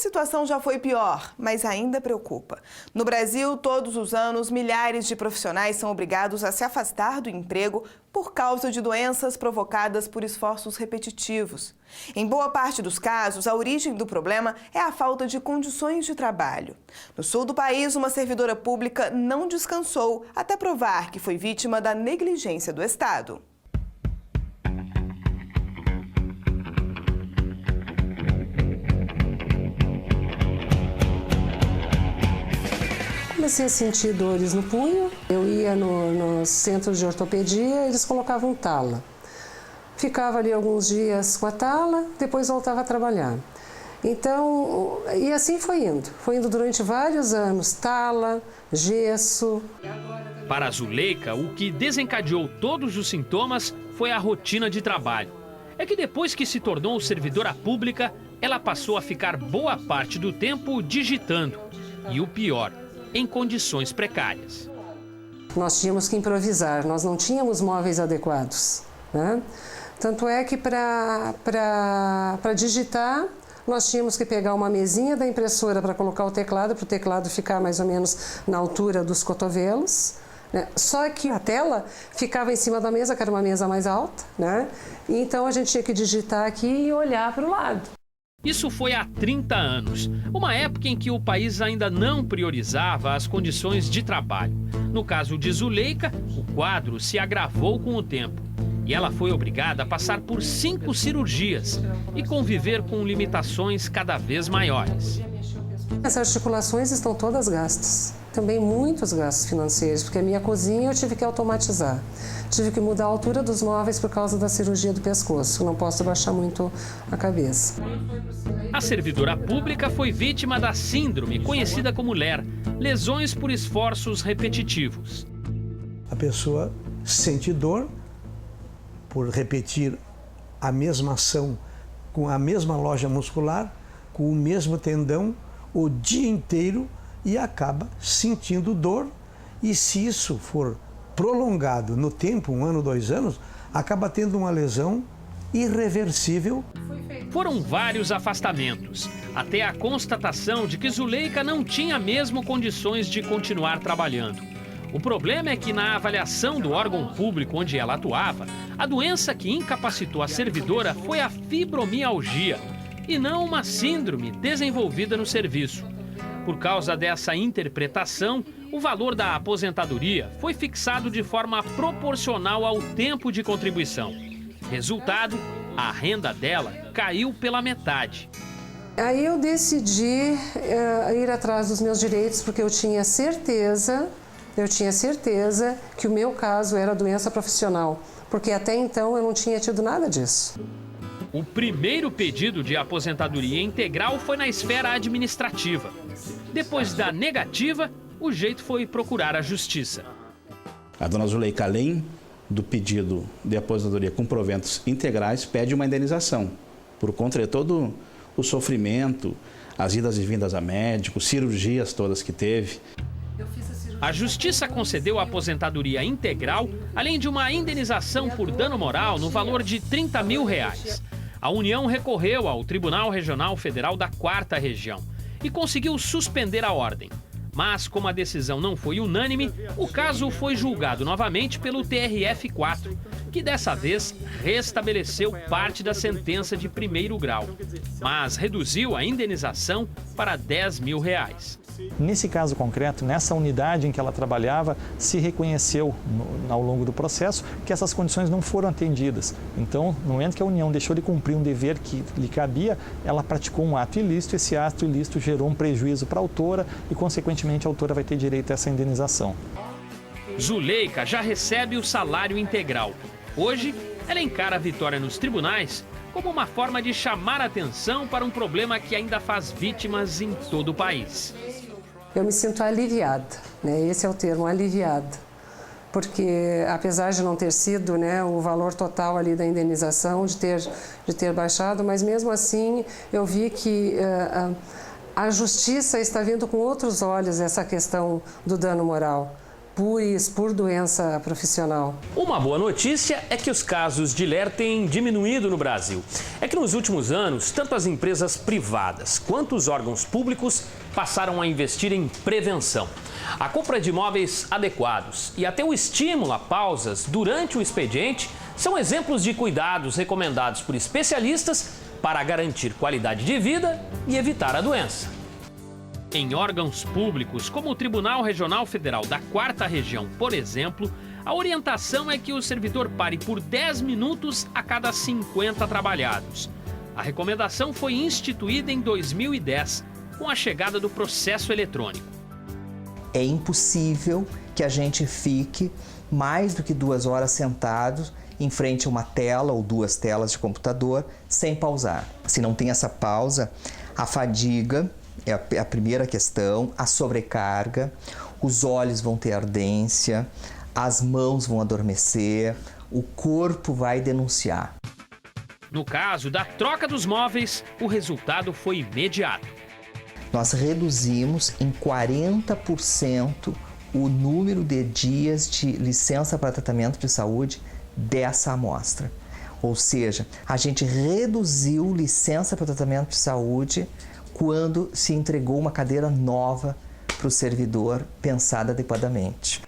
situação já foi pior, mas ainda preocupa. No Brasil, todos os anos, milhares de profissionais são obrigados a se afastar do emprego por causa de doenças provocadas por esforços repetitivos. Em boa parte dos casos, a origem do problema é a falta de condições de trabalho. No sul do país, uma servidora pública não descansou até provar que foi vítima da negligência do Estado. Comecei a sentir dores no punho, eu ia no centro de ortopedia, eles colocavam tala. Ficava ali alguns dias com a tala, depois voltava a trabalhar. Então, e assim foi indo durante vários anos, tala, gesso. Para a Zuleika, o que desencadeou todos os sintomas foi a rotina de trabalho. É que depois que se tornou servidora pública, ela passou a ficar boa parte do tempo digitando. E o pior, em condições precárias. Nós tínhamos que improvisar, nós não tínhamos móveis adequados, né? Tanto é que para digitar, nós tínhamos que pegar uma mesinha da impressora para colocar o teclado, para o teclado ficar mais ou menos na altura dos cotovelos, né? Só que a tela ficava em cima da mesa, que era uma mesa mais alta, né? E então a gente tinha que digitar aqui e olhar para o lado. Isso foi há 30 anos, uma época em que o país ainda não priorizava as condições de trabalho. No caso de Zuleika, o quadro se agravou com o tempo. E ela foi obrigada a passar por 5 cirurgias e conviver com limitações cada vez maiores. As articulações estão todas gastas. Também muitos gastos financeiros, porque a minha cozinha eu tive que automatizar. Tive que mudar a altura dos móveis por causa da cirurgia do pescoço. Não posso baixar muito a cabeça. A servidora pública foi vítima da síndrome conhecida como LER, lesões por esforços repetitivos. A pessoa sente dor por repetir a mesma ação com a mesma loja muscular, com o mesmo tendão, o dia inteiro, e acaba sentindo dor, e se isso for prolongado no tempo, 1 ano, 2 anos, acaba tendo uma lesão irreversível. Foram vários afastamentos, até a constatação de que Zuleika não tinha mesmo condições de continuar trabalhando. O problema é que na avaliação do órgão público onde ela atuava, a doença que incapacitou a servidora foi a fibromialgia, e não uma síndrome desenvolvida no serviço. Por causa dessa interpretação, o valor da aposentadoria foi fixado de forma proporcional ao tempo de contribuição. Resultado, a renda dela caiu pela metade. Aí eu decidi ir atrás dos meus direitos, porque eu tinha certeza que o meu caso era doença profissional, porque até então eu não tinha tido nada disso. O primeiro pedido de aposentadoria integral foi na esfera administrativa. Depois da negativa, o jeito foi procurar a justiça. A dona Zuleika, além do pedido de aposentadoria com proventos integrais, pede uma indenização por conta de todo o sofrimento, as idas e vindas a médico, cirurgias todas que teve. A justiça concedeu a aposentadoria integral, além de uma indenização por dano moral no valor de R$30 mil. A União recorreu ao Tribunal Regional Federal da 4ª Região e conseguiu suspender a ordem. Mas, como a decisão não foi unânime, o caso foi julgado novamente pelo TRF4, que dessa vez restabeleceu parte da sentença de 1º grau, mas reduziu a indenização para R$10 mil. Nesse caso concreto, nessa unidade em que ela trabalhava, se reconheceu ao longo do processo que essas condições não foram atendidas. Então, no momento que a União deixou de cumprir um dever que lhe cabia, ela praticou um ato ilícito, esse ato ilícito gerou um prejuízo para a autora e, consequentemente, a autora vai ter direito a essa indenização. Zuleika já recebe o salário integral. Hoje, ela encara a vitória nos tribunais como uma forma de chamar a atenção para um problema que ainda faz vítimas em todo o país. Eu me sinto aliviada, né? Esse é o termo, aliviada. Porque apesar de não ter sido, né, o valor total ali da indenização, de ter baixado, mas mesmo assim eu vi que a justiça está vendo com outros olhos essa questão do dano moral. por doença profissional. Uma boa notícia é que os casos de LER têm diminuído no Brasil. É que nos últimos anos, tanto as empresas privadas quanto os órgãos públicos passaram a investir em prevenção. A compra de imóveis adequados e até o estímulo a pausas durante o expediente são exemplos de cuidados recomendados por especialistas para garantir qualidade de vida e evitar a doença. Em órgãos públicos, como o Tribunal Regional Federal da 4ª Região, por exemplo, a orientação é que o servidor pare por 10 minutos a cada 50 trabalhados. A recomendação foi instituída em 2010, com a chegada do processo eletrônico. É impossível que a gente fique mais do que 2 horas sentados em frente a uma tela ou 2 telas de computador sem pausar. Se não tem essa pausa, a fadiga é a primeira questão, a sobrecarga, os olhos vão ter ardência, as mãos vão adormecer, o corpo vai denunciar. No caso da troca dos móveis, o resultado foi imediato. Nós reduzimos em 40% o número de dias de licença para tratamento de saúde dessa amostra. Ou seja, a gente reduziu licença para tratamento de saúde quando se entregou uma cadeira nova para o servidor pensada adequadamente.